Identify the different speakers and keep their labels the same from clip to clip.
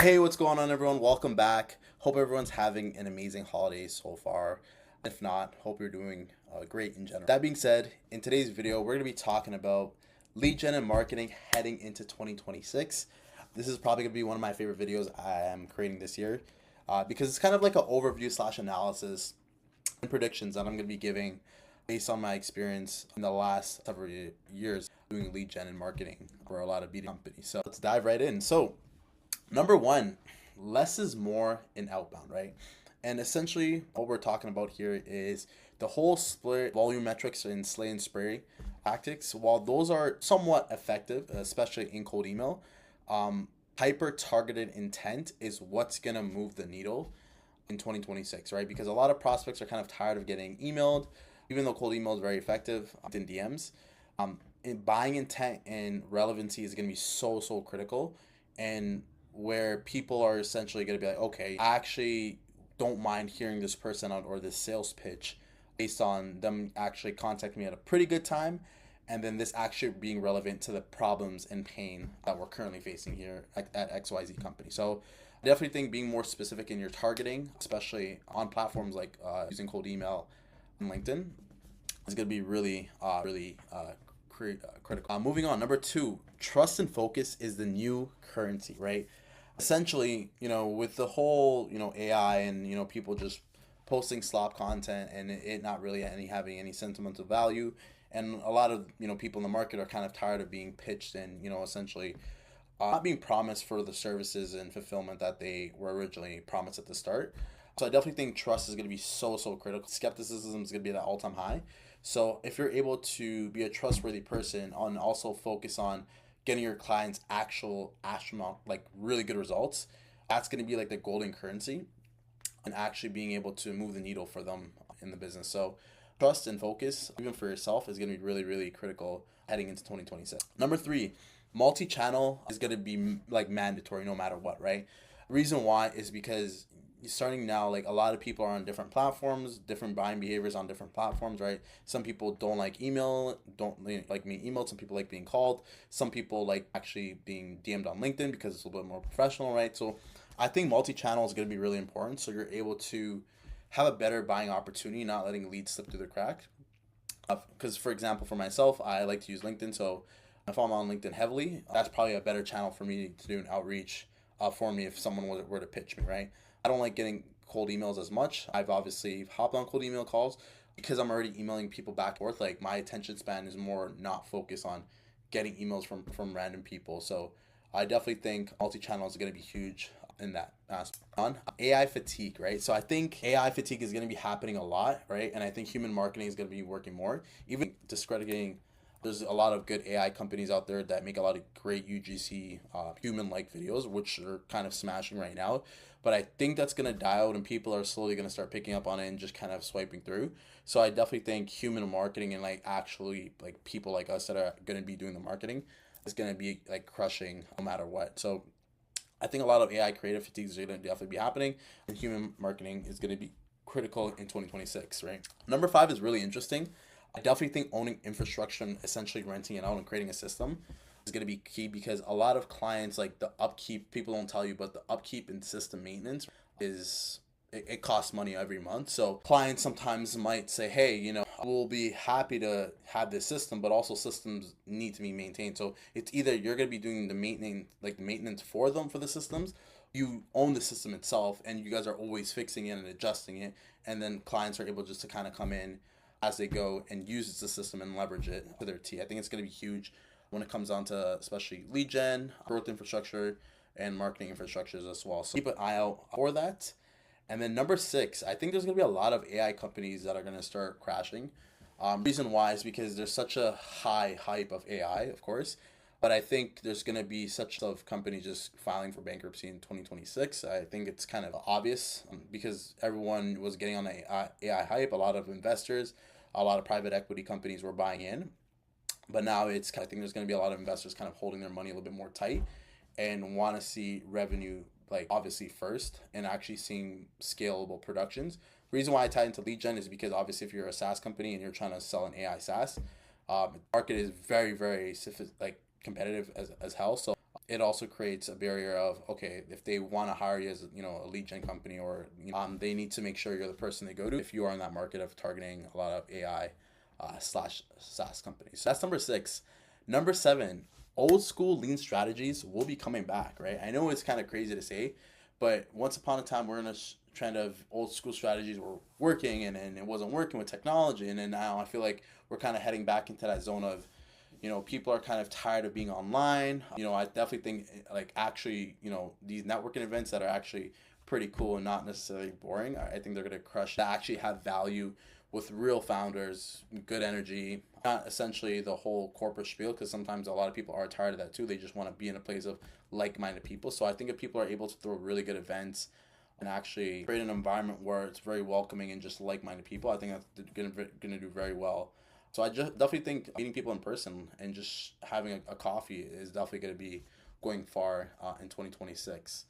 Speaker 1: Hey, what's going on, everyone? Welcome back. Hope everyone's having an amazing holiday so far. If not, hope you're doing great in general. That being said, in today's video, we're going to be talking about lead gen and marketing heading into 2026. This is probably going to be one of my favorite videos I am creating this year because it's kind of like an overview slash analysis and predictions that I'm going to be giving based on my experience in the last several years doing lead gen and marketing for a lot of B2B companies. So let's dive right in. So number one, less is more in outbound, right? And essentially, what we're talking about here is the whole split volume metrics and slay and spray tactics. While those are somewhat effective, especially in cold email, um, hyper targeted intent is what's gonna move the needle in 2026, right? Because a lot of prospects are kind of tired of getting emailed, even though cold email is very effective in DMs. Buying intent and relevancy is going to be so critical, and where people are essentially going to be like, okay, I actually don't mind hearing this person out or this sales pitch based on them actually contacting me at a pretty good time, and then this actually being relevant to the problems and pain that we're currently facing here at XYZ company. So I definitely think being more specific in your targeting, especially on platforms like using cold email and LinkedIn, is going to be really critical. Moving on, number two, trust and focus is the new currency, right? Essentially, with the whole, AI and, people just posting slop content and it not really having any sentimental value. And a lot of, people in the market are kind of tired of being pitched and, essentially not being promised for the services and fulfillment that they were originally promised at the start. So I definitely think trust is going to be so critical. Skepticism is going to be at an all-time high. So if you're able to be a trustworthy person and also focus on getting your clients actual astronaut like really good results, that's going to be like the golden currency and actually being able to move the needle for them in the business. So trust and focus, even for yourself, is going to be really critical heading into 2026. Number three, multi-channel is going to be like mandatory no matter what, right? Reason why is because starting now, like a lot of people are on different platforms, different buying behaviors on different platforms, right? Some people don't like email, don't like being emailed. Some people like being called. Some people like actually being DM'd on LinkedIn because it's a little bit more professional, right? So I think multi-channel is going to be really important. So you're able to have a better buying opportunity, not letting leads slip through the crack. Because for example, for myself, I like to use LinkedIn. So if I'm on LinkedIn heavily, that's probably a better channel for me to do an outreach for me if someone were to pitch me, right? I don't like getting cold emails as much. I've obviously hopped on cold email calls because I'm already emailing people back and forth. Like my attention span is more not focused on getting emails from random people. So I definitely think multi-channel is going to be huge in that aspect. On AI fatigue, right? So I think AI fatigue is going to be happening a lot, right? And I think human marketing is going to be working more. Even discrediting, there's a lot of good AI companies out there that make a lot of great UGC human-like videos, which are kind of smashing right now. But I think that's going to die out and people are slowly going to start picking up on it and just kind of swiping through. So I definitely think human marketing and like actually like people like us that are going to be doing the marketing is going to be like crushing no matter what. So I think a lot of AI creative fatigue is going to definitely be happening, and human marketing is going to be critical in 2026, right? Number five is really interesting. I definitely think owning infrastructure and essentially renting it out and creating a system is going to be key because a lot of clients, like the upkeep, people don't tell you, but the upkeep and system maintenance is it costs money every month. So clients sometimes might say, hey, we'll be happy to have this system, but also systems need to be maintained. So it's either you're going to be doing the maintenance for them for the systems, you own the system itself, and you guys are always fixing it and adjusting it, and then clients are able just to kind of come in as they go and use the system and leverage it to their T. I think it's going to be huge when it comes down to especially lead gen, growth infrastructure, and marketing infrastructures as well. So keep an eye out for that. And then number six, I think there's going to be a lot of AI companies that are going to start crashing. Reason why is because there's such a high hype of AI, of course, but I think there's going to be such of companies just filing for bankruptcy in 2026. I think it's kind of obvious because everyone was getting on the AI hype. A lot of investors, a lot of private equity companies were buying in, but now I think there's going to be a lot of investors kind of holding their money a little bit more tight and want to see revenue like obviously first and actually seeing scalable productions. Reason why I tie into lead gen is because obviously if you're a SaaS company and you're trying to sell an AI SaaS, the market is very competitive as hell. So it also creates a barrier of, okay, if they want to hire you as a lead gen company, or they need to make sure you're the person they go to if you are in that market of targeting a lot of AI slash SaaS companies. So that's number 6. Number 7, old school lean strategies will be coming back, right? I know it's kind of crazy to say, but once upon a time we're in a trend of old school strategies were working, and it wasn't working with technology, and then now I feel like we're kind of heading back into that zone of, people are kind of tired of being online. I definitely think, like, actually, these networking events that are actually pretty cool and not necessarily boring, I think they're going to crush, that actually have value with real founders, good energy, not essentially the whole corporate spiel, because sometimes a lot of people are tired of that too. They just want to be in a place of like-minded people. So I think if people are able to throw really good events and actually create an environment where it's very welcoming and just like-minded people, I think that's gonna do very well. So I just definitely think meeting people in person and just having a coffee is definitely going to be going far in 2026.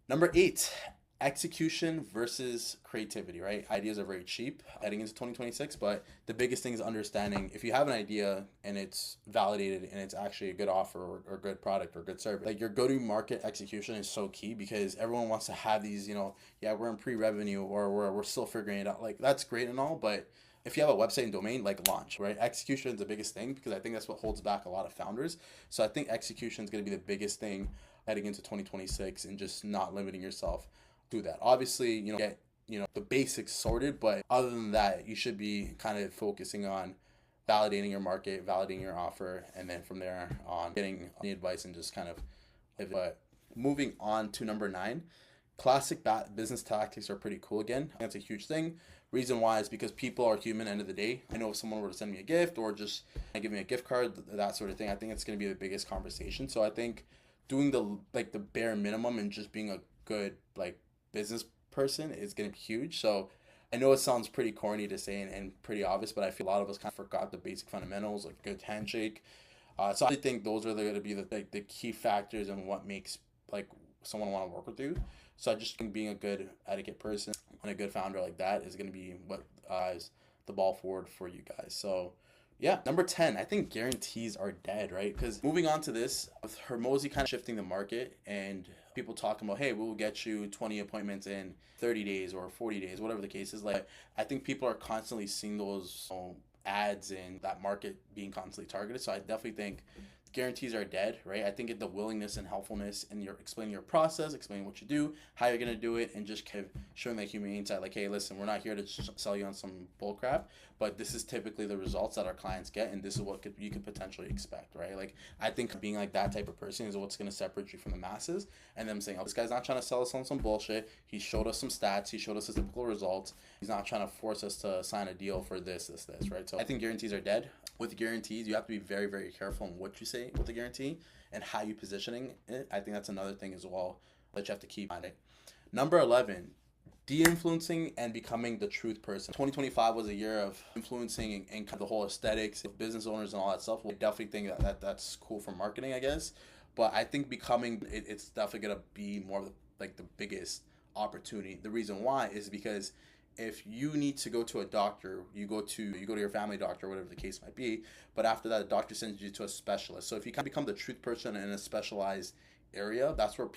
Speaker 1: Number 8, execution versus creativity, right? Ideas are very cheap heading into 2026, but the biggest thing is understanding if you have an idea and it's validated and it's actually a good offer, or good product or good service, like, your go-to-market execution is so key, because everyone wants to have these, yeah, we're in pre-revenue, or we're still figuring it out. Like, that's great and all, but if you have a website and domain, like, launch, right? Execution is the biggest thing, because I think that's what holds back a lot of founders. So I think execution is going to be the biggest thing heading into 2026, and just not limiting yourself to that. Obviously, get, the basics sorted, but other than that, you should be kind of focusing on validating your market, validating your offer, and then from there on getting the advice and just kind of live it. But moving on to number 9, classic business tactics are pretty cool again. That's a huge thing. Reason why is because people are human. End of the day, I know if someone were to send me a gift or just give me a gift card, that sort of thing, I think it's going to be the biggest conversation. So I think doing the bare minimum and just being a good, like, business person is going to be huge. So I know it sounds pretty corny to say, and pretty obvious, but I feel a lot of us kind of forgot the basic fundamentals, like good handshake. So I think those are going to be the key factors in what makes, like, someone want to work with you. So I just think being a good etiquette person and a good founder like that is going to be what is the ball forward for you guys. So yeah, number 10, I think guarantees are dead, right? Because moving on to this, with Hormozi kind of shifting the market and people talking about, hey, we'll get you 20 appointments in 30 days or 40 days, whatever the case is. Like, I think people are constantly seeing those ads in that market being constantly targeted. So I definitely think guarantees are dead, right? I think the willingness and helpfulness in your explaining your process, explaining what you do, how you're gonna do it, and just kind of showing that humane side, like, hey, listen, we're not here to sell you on some bull crap, but this is typically the results that our clients get, and this is what you could potentially expect, right? Like, I think being like that type of person is what's gonna separate you from the masses, and them saying, oh, this guy's not trying to sell us on some bullshit. He showed us some stats. He showed us his typical results. He's not trying to force us to sign a deal for this, right? So I think guarantees are dead. With guarantees, you have to be very, very careful on what you say with the guarantee and how you positioning it. I think that's another thing as well that you have to keep on it. Number 11, de-influencing and becoming the truth person. 2025 was a year of influencing and kind of the whole aesthetics of business owners and all that stuff. I definitely think that's cool for marketing, I guess. But I think becoming it's definitely gonna be more of the biggest opportunity. The reason why is because if you need to go to a doctor, you go to your family doctor, whatever the case might be, but after that, the doctor sends you to a specialist. So if you can become the truth person in a specialized area, that's where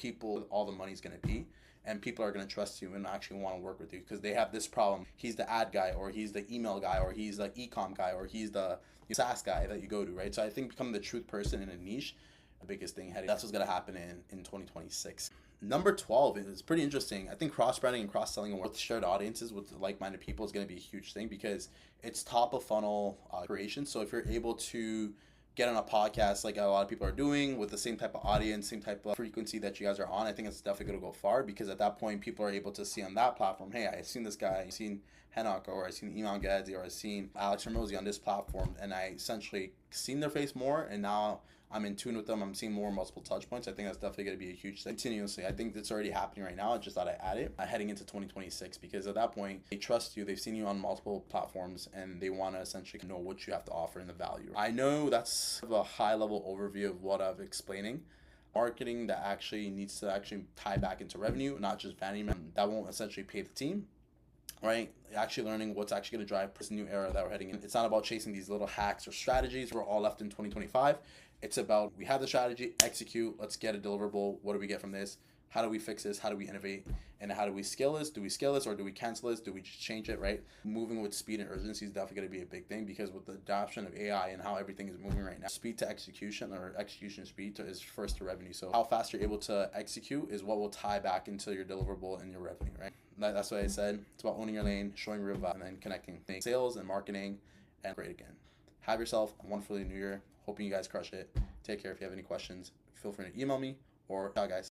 Speaker 1: all the money's going to be, and people are going to trust you and actually want to work with you because they have this problem. He's the ad guy, or he's the email guy, or he's the e-com guy, or he's the SaaS guy that you go to, right? So I think becoming the truth person in a niche, the biggest thing heading. That's what's going to happen in 2026. Number 12 is pretty interesting. I think cross-branding and cross-selling with shared audiences with like-minded people is going to be a huge thing because it's top of funnel creation. So if you're able to get on a podcast like a lot of people are doing with the same type of audience, same type of frequency that you guys are on, I think it's definitely going to go far because at that point people are able to see on that platform, hey, I've seen this guy, I've seen Henok, or I've seen Iman Gadzi, or I've seen Alex Hormozi on this platform, and I essentially seen their face more, and now I'm in tune with them. I'm seeing more multiple touch points. I think that's definitely going to be a huge thing. Continuously, I think that's already happening right now. I just thought I'd add it heading into 2026 because at that point, they trust you. They've seen you on multiple platforms and they want to essentially know what you have to offer and the value. I know that's a high level overview of what I've explaining. Marketing that actually needs to actually tie back into revenue, not just vanity. That won't essentially pay the team. right? Actually learning what's actually going to drive this new era that we're heading in. It's not about chasing these little hacks or strategies. We're all left in 2025. It's about, we have the strategy, execute, let's get a deliverable. What do we get from this? How do we fix this? How do we innovate? And how do we scale this? Do we scale this or do we cancel this? Do we just change it, right? Moving with speed and urgency is definitely going to be a big thing, because with the adoption of AI and how everything is moving right now, speed to execution, or execution speed to, is first to revenue. So how fast you're able to execute is what will tie back into your deliverable and your revenue, right? That's what I said. It's about owning your lane, showing real value, and then connecting sales and marketing, and great again. Have yourself a wonderful new year. Hoping you guys crush it. Take care. If you have any questions, feel free to email me, or ciao guys.